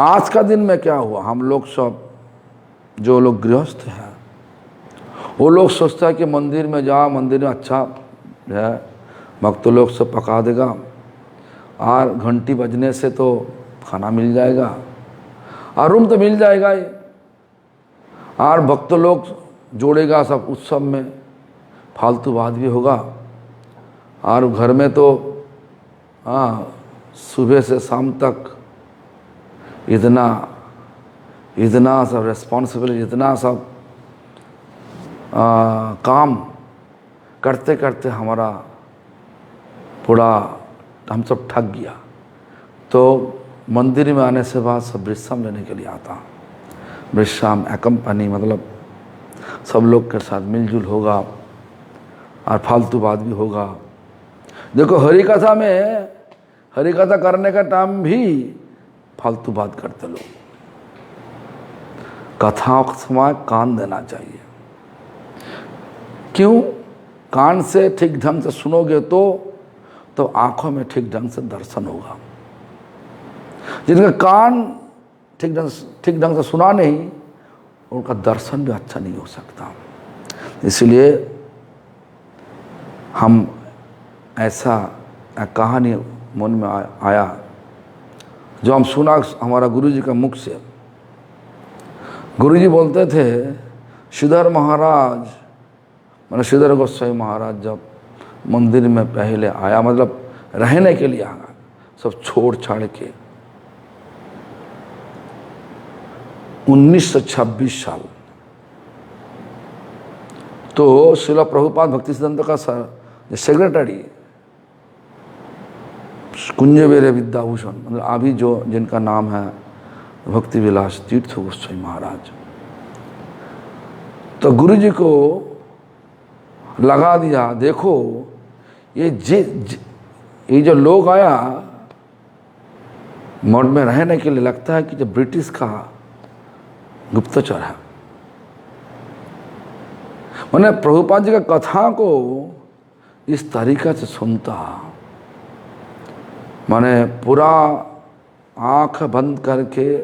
आज का दिन में क्या हुआ, हम लोग सब जो लोग गृहस्थ हैं वो लोग सोचता है कि मंदिर में जाओ, मंदिर में अच्छा है, भक्त लोग सब पका देगा और घंटी बजने से तो खाना मिल जाएगा और रूम तो मिल जाएगा ही, और भक्त लोग जोड़ेगा सब उत्सव में, फालतू बात भी होगा। और घर में तो सुबह से शाम तक इतना सब रेस्पॉन्सिबिलिटी, इतना सब काम करते करते हमारा पूरा हम सब थक गया। तो मंदिर में आने से बाद सब विश्राम लेने के लिए आता। विश्राम एकम्पनी मतलब सब लोग के साथ मिलजुल होगा और फालतू बात भी होगा। देखो हरि कथा में, हरि कथा करने का टाइम भी फालतू बात करते लोग। कथाओं के समय कान देना चाहिए। क्यों? कान से ठीक ढंग से सुनोगे तो आंखों में ठीक ढंग से दर्शन होगा। जिनका कान ठीक ढंग से सुना नहीं, उनका दर्शन भी अच्छा नहीं हो सकता। इसलिए हम ऐसा कहानी मन में आया जो हम सुना हमारा गुरुजी का मुख से। गुरुजी बोलते थे, श्रीधर महाराज मतलब श्रीधर गोस्वामी महाराज जब मंदिर में पहले आया, मतलब रहने के लिए आया, सब छोड़ छाड़ के 1926 साल। तो श्रील प्रभुपाद भक्ति सिद्धांत का सेक्रेटरी कुंज बेरे विद्याभूषण, मतलब अभी जो जिनका नाम है भक्ति विलास तीर्थ गोस्वामी महाराज, तो गुरु जी को लगा दिया, देखो ये जो लोग आया मठ में रहने के लिए, लगता है कि जो ब्रिटिश का गुप्तचर है। मैंने प्रभुपाद जी का कथा को इस तरीका से सुनता, माने पूरा आंख बंद करके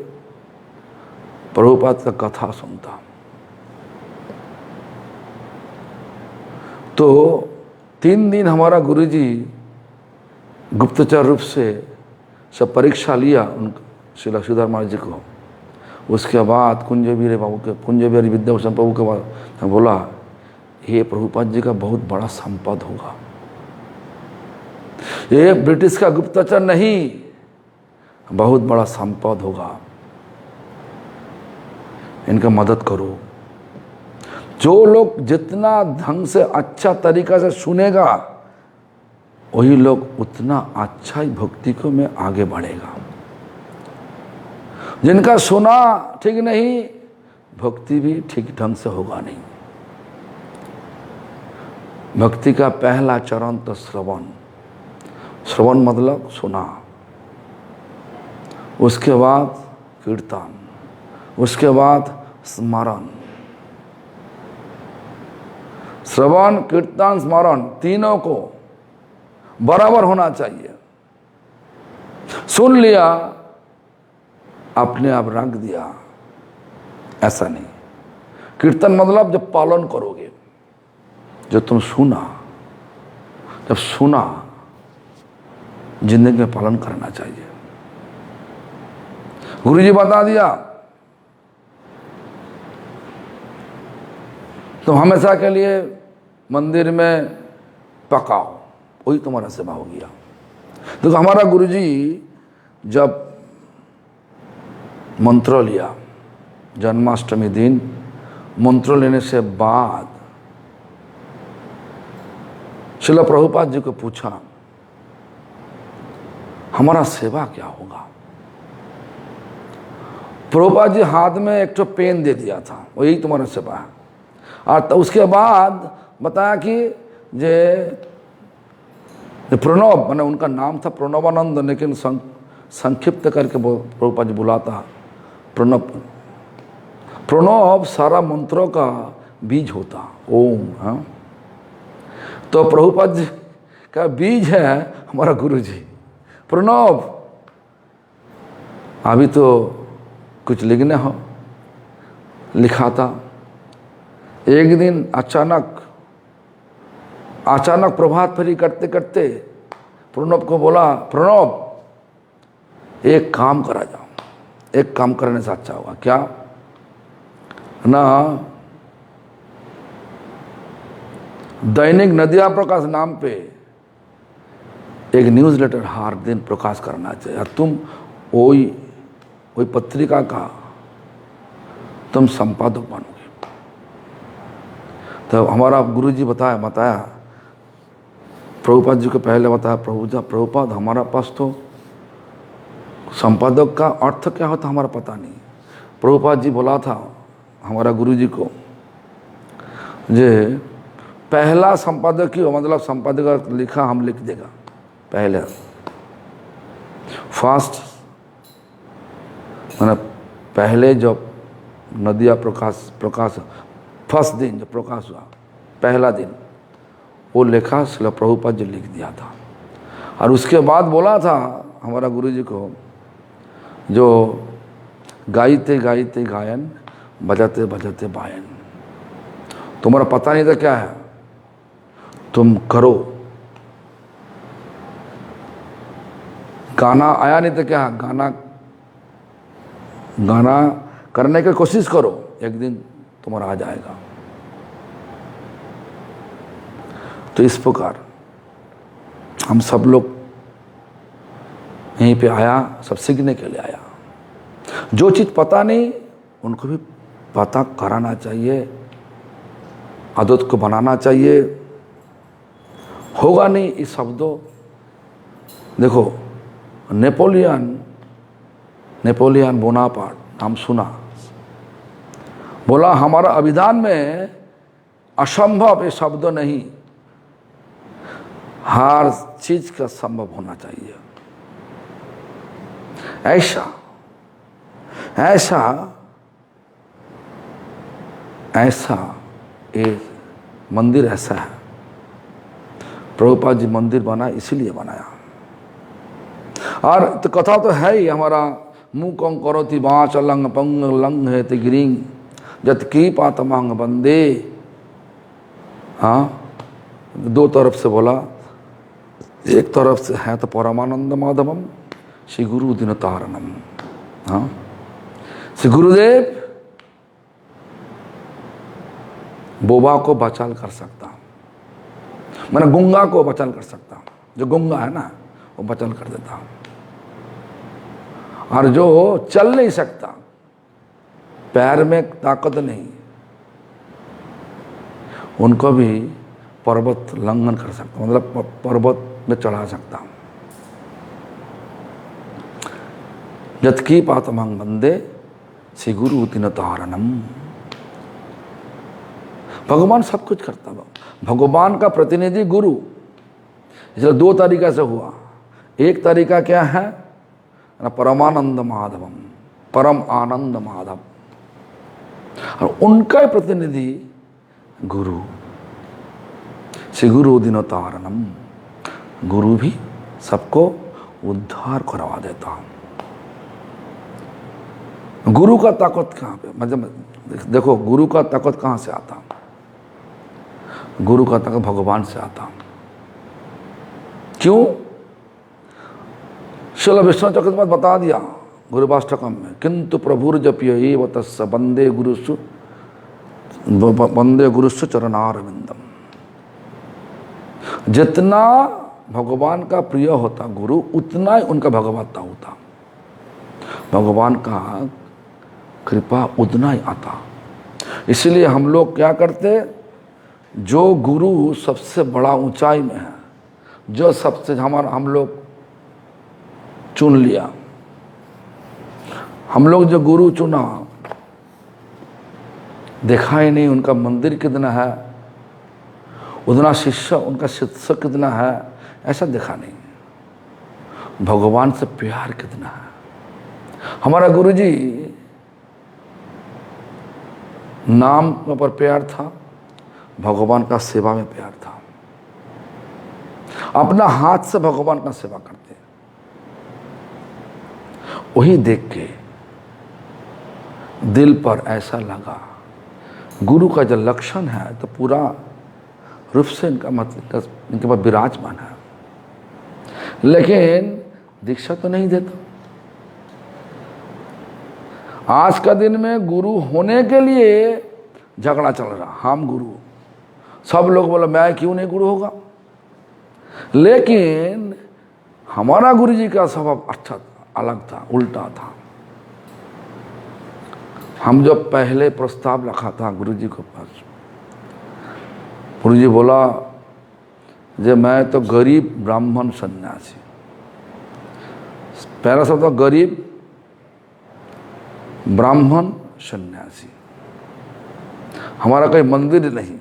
प्रभुपाद का कथा सुनता। तो 3 दिन हमारा गुरुजी गुप्तचर रूप से सब परीक्षा लिया उन श्री लक्ष्मीधर महाराज जी को। उसके बाद कुंजवीर बाबू के, कुंजवीर विद्याभूषण प्रभु के बाद बोला, ये प्रभुपाद जी का बहुत बड़ा संपद होगा, ये ब्रिटिश का गुप्तचर नहीं, बहुत बड़ा संपद होगा, इनका मदद करो। जो लोग जितना ढंग से अच्छा तरीका से सुनेगा, वही लोग उतना अच्छा ही भक्ति को में आगे बढ़ेगा। जिनका सुना ठीक नहीं, भक्ति भी ठीक ढंग से होगा नहीं। भक्ति का पहला चरण तो श्रवण, श्रवण मतलब सुना, उसके बाद कीर्तन, उसके बाद स्मरण। श्रवण, कीर्तन, स्मरण तीनों को बराबर होना चाहिए। सुन लिया, अपने आप रख दिया, ऐसा नहीं। कीर्तन मतलब जब पालन करोगे, जो तुम सुना, जब सुना जिंदगी में पालन करना चाहिए। गुरुजी बता दिया, तुम हमेशा के लिए मंदिर में पकाओ, वही तुम्हारा सेवा हो गया। देखो हमारा गुरुजी जब मंत्र लिया, जन्माष्टमी दिन मंत्र लेने से बाद श्रील प्रभुपाद जी को पूछा, हमारा सेवा क्या होगा? प्रभुपाद जी हाथ में एक तो पेन दे दिया था, वही तुम्हारा सेवा है। और तो उसके बाद बताया कि जे प्रणव, मैंने उनका नाम था प्रणवानंद, लेकिन संक्षिप्त करके प्रभुपाद जी बुलाता प्रणव। प्रणव सारा मंत्रों का बीज होता, ओम। हाँ, तो प्रभुपाद जी का बीज है हमारा गुरुजी प्रणव। अभी तो कुछ लिखने हो, लिखा था। एक दिन अचानक प्रभात फेरी करते करते प्रणव को बोला, प्रणव एक काम करा जाओ, एक काम करने से अच्छा होगा। क्या ना, दैनिक नदिया प्रकाश नाम पे एक न्यूज़लेटर हर दिन प्रकाश करना चाहिए, और तुम वही पत्रिका का तुम संपादक बनोगे। तो हमारा गुरुजी बताया प्रभुपाद जी को पहले बताया, प्रभुपाद हमारा पास तो संपादक का अर्थ क्या होता हमारा पता नहीं। प्रभुपाद जी बोला था हमारा गुरुजी को, जे पहला संपादक ही मतलब संपादक लिखा हम लिख देगा, पहले फर्स्ट मैंने पहले जब नदिया प्रकाश फर्स्ट दिन जब प्रकाश हुआ, पहला दिन वो लेखा श्रील प्रभुपाद जी लिख दिया था। और उसके बाद बोला था हमारा गुरुजी को, जो गाइते गाइते गायन, बजाते बजाते बायन। तुम्हारा पता नहीं था क्या है, तुम करो। गाना आया नहीं तो क्या, गाना करने की कोशिश करो, एक दिन तुम्हारा आ जाएगा। तो इस प्रकार हम सब लोग यहीं पे आया, सब सीखने के लिए आया। जो चीज़ पता नहीं उनको भी पता कराना चाहिए, आदत को बनाना चाहिए। होगा नहीं इस शब्दों, देखो नेपोलियन बोनापार्ट नाम सुना, बोला हमारा अभिधान में असंभव ये शब्द नहीं, हर चीज का संभव होना चाहिए। ऐसा ये मंदिर ऐसा है। प्रभुपाद जी मंदिर बना इसलिए बनाया। और तो कथा तो है ही हमारा, मुँह कौन करो थी बाँच लंग पंग लंग है तिगिरिंग जत की पातमांग बंदे। हाँ, दो तरफ से बोला, एक तरफ से है तो परमानंद माधवम श्री गुरु दिन तारणम। हाँ, श्री गुरुदेव बोबा को बचाल कर सकता, मैंने गुंगा को बचाल कर सकता, जो गुंगा है ना वो बचाल कर देता, और जो चल नहीं सकता, पैर में ताकत नहीं, उनको भी पर्वत लंघन कर सकता, मतलब पर्वत में चढ़ा सकता। जतकी पातमांग बंदे श्री गुरु दिन तारणम। भगवान सब कुछ करता है, भगवान का प्रतिनिधि गुरु। इसलिए दो तरीका से हुआ, एक तरीका क्या है ना, परमानंद माधवम, परम आनंद माधव, और उनका प्रतिनिधि गुरु श्री गुरु दिन तारणम। गुरु भी सबको उद्धार करवा देता। गुरु का ताकत कहाँ पे, मतलब देखो गुरु का ताकत कहाँ से आता, गुरु का ताकत भगवान से आता। क्यों? श्रील विष्णु चक्रवर्ती बता दिया गुरुवाष्टकम में, किंतु प्रभुर जप्य एव तस्य वंदे गुरुसु चरणारविंदम। जितना भगवान का प्रिय होता गुरु, उतना ही उनका भगवत्ता होता, भगवान का कृपा उतना ही आता। इसलिए हम लोग क्या करते, जो गुरु सबसे बड़ा ऊंचाई में है, जो सबसे हम लोग चुन लिया, हम लोग जो गुरु चुना, देखा ही नहीं उनका मंदिर कितना है, उतना शिष्य, उनका शिष्य कितना है, ऐसा देखा नहीं। भगवान से प्यार कितना है। हमारा गुरुजी नाम पर प्यार था, भगवान का सेवा में प्यार था। अपना हाथ से भगवान का सेवा करते, वही देख के दिल पर ऐसा लगा, गुरु का जो लक्षण है तो पूरा रूप से इनका मतलब इनके पास विराजमान है, लेकिन दीक्षा तो नहीं देता। आज का दिन में गुरु होने के लिए झगड़ा चल रहा, हम गुरु, सब लोग बोला मैं क्यों नहीं गुरु होगा। लेकिन हमारा गुरु जी का स्वभाव अच्छा अलग था, उल्टा था। हम जब पहले प्रस्ताव रखा था गुरु जी के पास, गुरु जी बोला जे मैं तो गरीब ब्राह्मण सन्यासी, पहला शब्द तो गरीब ब्राह्मण सन्यासी, हमारा कोई मंदिर नहीं,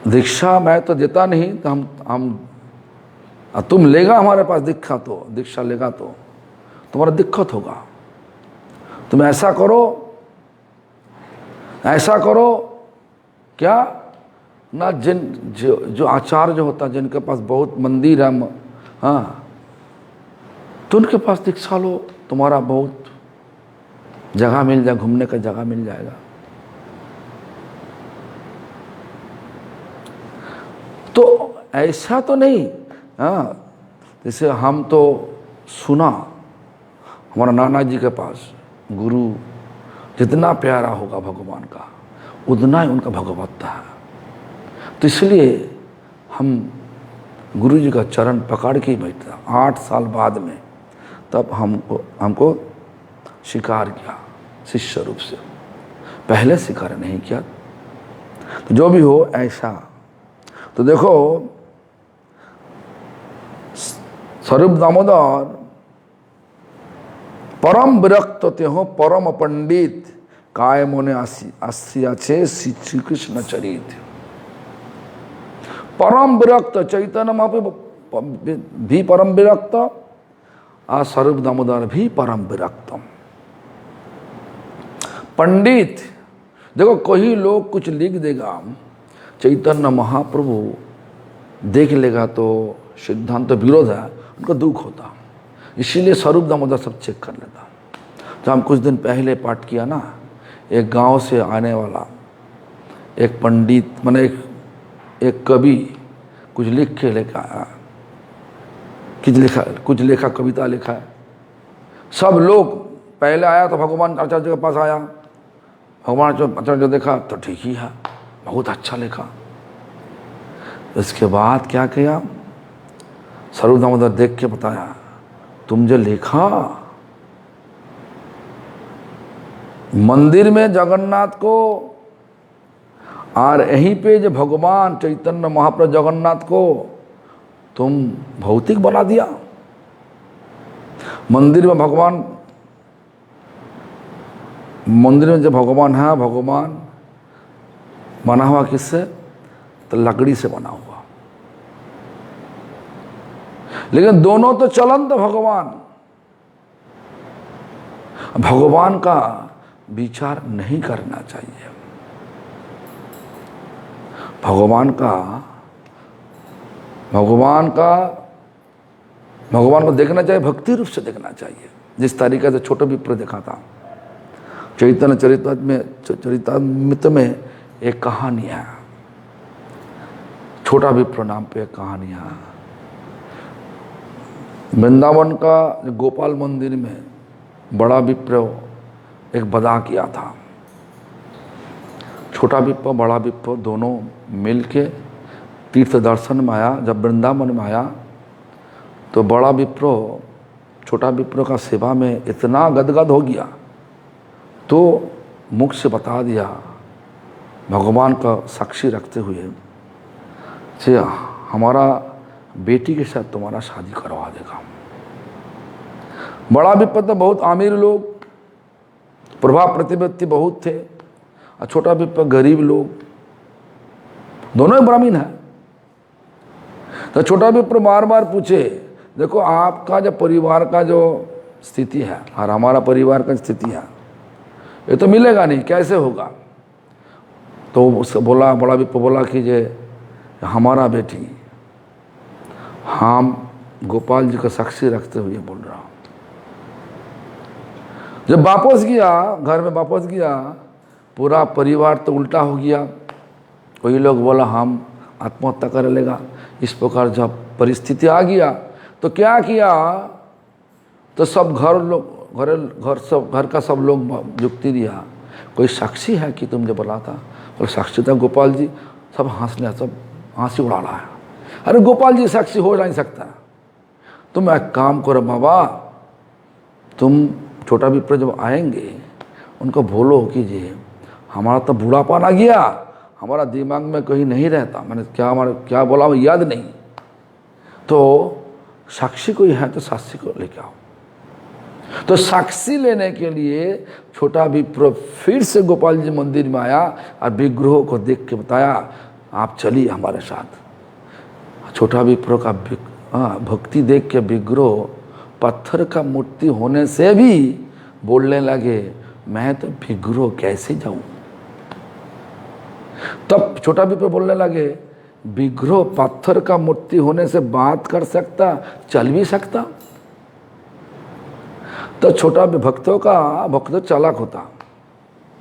दीक्षा मैं तो देता नहीं, तो हम तुम लेगा हमारे पास दीक्षा लेगा तो तुम्हारा दिक्कत होगा। तुम ऐसा करो क्या ना, जो आचार्य होता, जिनके पास बहुत मंदिर है, हाँ, तो उनके पास दीक्षा लो, तुम्हारा बहुत जगह मिल जाए, घूमने का जगह मिल जाएगा। तो ऐसा तो नहीं, हाँ, जैसे हम तो सुना हमारा नाना जी के पास गुरु जितना प्यारा होगा भगवान का, उतना ही उनका भगवत्ता है। तो इसलिए हम गुरु जी का चरण पकड़ के ही बैठता। 8 साल बाद में तब हमको स्वीकार किया शिष्य रूप से, पहले स्वीकार नहीं किया। तो जो भी हो ऐसा, तो देखो स्वरूप दामोदर परम विरक्त ते हो, परम पंडित काय मोने आसिया छे श्री कृष्ण चरित। परम विरक्त चैतन्य महाप्रभु भी परम विरक्त, और स्वरूप दामोदर भी परम विरक्त पंडित। देखो कोई लोग कुछ लिख देगा चैतन्य महाप्रभु देख लेगा तो सिद्धांत तो विरोध है, उनको दुख होता, इसीलिए स्वरूप दामोदर सब चेक कर लेता। तो हम कुछ दिन पहले पाठ किया ना, एक गांव से आने वाला एक पंडित माने एक कवि कुछ लिख के लेकर आया, कुछ लिखा कविता लिखा है। सब लोग पहले आया तो भगवान आचार्य के पास आया, भगवान आचार्य देखा तो ठीक ही है, बहुत अच्छा लिखा। इसके बाद क्या किया, स्वरूप दामोदर देख के बताया, तुम जो लिखा मंदिर में जगन्नाथ को और यहीं पे जो भगवान चैतन्य महाप्रभु जगन्नाथ को तुम भौतिक बना दिया। मंदिर में जो भगवान है, भगवान बना हुआ किससे, तो लकड़ी से बना हुआ। लेकिन दोनों तो चलंत भगवान का विचार नहीं करना चाहिए। भगवान को देखना चाहिए, भक्ति रूप से देखना चाहिए। जिस तरीके से छोटे विप्र देखा था, चैतन्य चरितामृत में एक कहानी है, छोटा विप्र नाम पे एक कहानी है। वृंदावन का गोपाल मंदिर में बड़ा विप्र एक वधा किया था। छोटा विप्र बड़ा विप्र दोनों मिलके तीर्थ दर्शन में आया। जब वृंदावन में आया तो बड़ा विप्र छोटा विप्र का सेवा में इतना गदगद हो गया तो मुख से बता दिया, भगवान का साक्षी रखते हुए, से हमारा बेटी के साथ तुम्हारा शादी करवा देगा। बड़ा विप्र तो बहुत अमीर लोग, प्रभाव प्रतिपत्ति बहुत थे, और छोटा विप्र गरीब लोग, दोनों ही ब्राह्मण है। तो छोटा विप्र बार बार पूछे, देखो आपका जो परिवार का जो स्थिति है और हमारा परिवार का स्थिति है, ये तो मिलेगा नहीं, कैसे होगा। तो उससे बोला, बड़ा विप्र बोला कि जे हमारा बेटी, हम गोपाल जी का साक्षी रखते हुए बोल रहा हूँ। जब वापस गया, घर में वापस गया, पूरा परिवार तो उल्टा हो गया। कोई लोग बोला हम आत्महत्या कर लेगा। इस प्रकार जब परिस्थिति आ गया तो क्या किया, तो सब घर का सब लोग युक्ति दिया, कोई साक्षी है कि तुम जो बोला था। और साक्षी था गोपाल जी। सब हंसने, सब हंसी उड़ा रहा है, अरे गोपाल जी साक्षी हो नहीं सकता। तुम एक काम करो बाबा, तुम छोटा विप्र जब आएंगे उनको बोलो कि जी हमारा तो बूढ़ापा आ गया, हमारा दिमाग में कहीं नहीं रहता, मैंने क्या बोला वो याद नहीं, तो साक्षी कोई है तो साक्षी को लेके आओ। तो साक्षी लेने के लिए छोटा विप्र फिर से गोपाल जी मंदिर में आया और विग्रह को देख के बताया, आप चलिए हमारे साथ। छोटा विप्र का भक्ति देख के विग्रह पत्थर का मूर्ति होने से भी बोलने लगे, मैं तो विग्रह कैसे जाऊं। तब छोटा विप्र बोलने लगे, विग्रह पत्थर का मूर्ति होने से बात कर सकता, चल भी सकता। तो छोटा भक्त चालाक होता,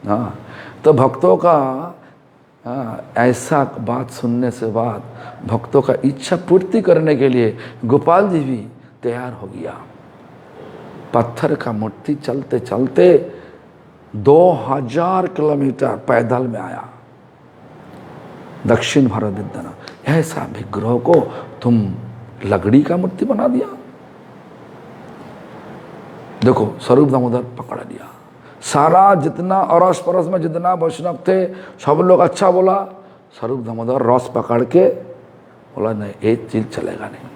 हाँ, तो भक्तों का ऐसा बात सुनने से बाद भक्तों का इच्छा पूर्ति करने के लिए गोपाल जी भी तैयार हो गया। पत्थर का मूर्ति चलते चलते 2000 किलोमीटर पैदल में आया दक्षिण भारत विद्याना। ऐसा विग्रह को तुम लकड़ी का मूर्ति बना दिया। देखो स्वरूप दामोदर पकड़ लिया। सारा जितना अड़ोस पड़ोस में जितना वैष्णव थे सब लोग अच्छा बोला, स्वरूप दामोदर रस पकड़ के बोला नहीं, एक चीज चलेगा नहीं।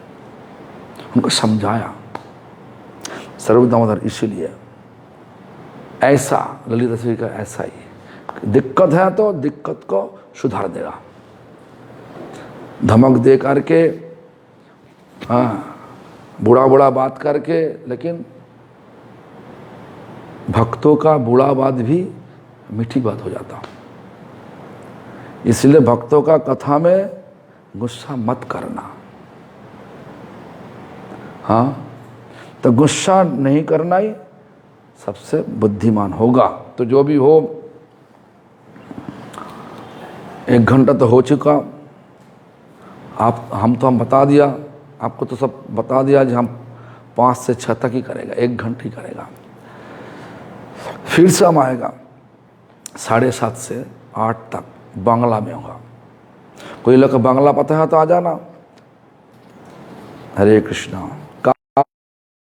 उनको समझाया स्वरूप दामोदर, इसीलिए ऐसा ललित रसवी का ऐसा ही दिक्कत है तो दिक्कत को सुधार देगा। धमक दे करके, बुरा बात करके, लेकिन भक्तों का बुरा बात भी मीठी बात हो जाता। इसलिए भक्तों का कथा में गुस्सा मत करना। हाँ, तो गुस्सा नहीं करना ही सबसे बुद्धिमान होगा। तो जो भी हो, 1 घंटा तो हो चुका। हम बता दिया आपको, तो सब बता दिया कि हम 5 से 6 तक ही करेगा, 1 घंटे ही करेगा। फिर से हम आएगा 7:30 से 8 तक, बांग्ला में होगा। कोई लोग बांग्ला पता है तो आ जाना। हरे कृष्णा।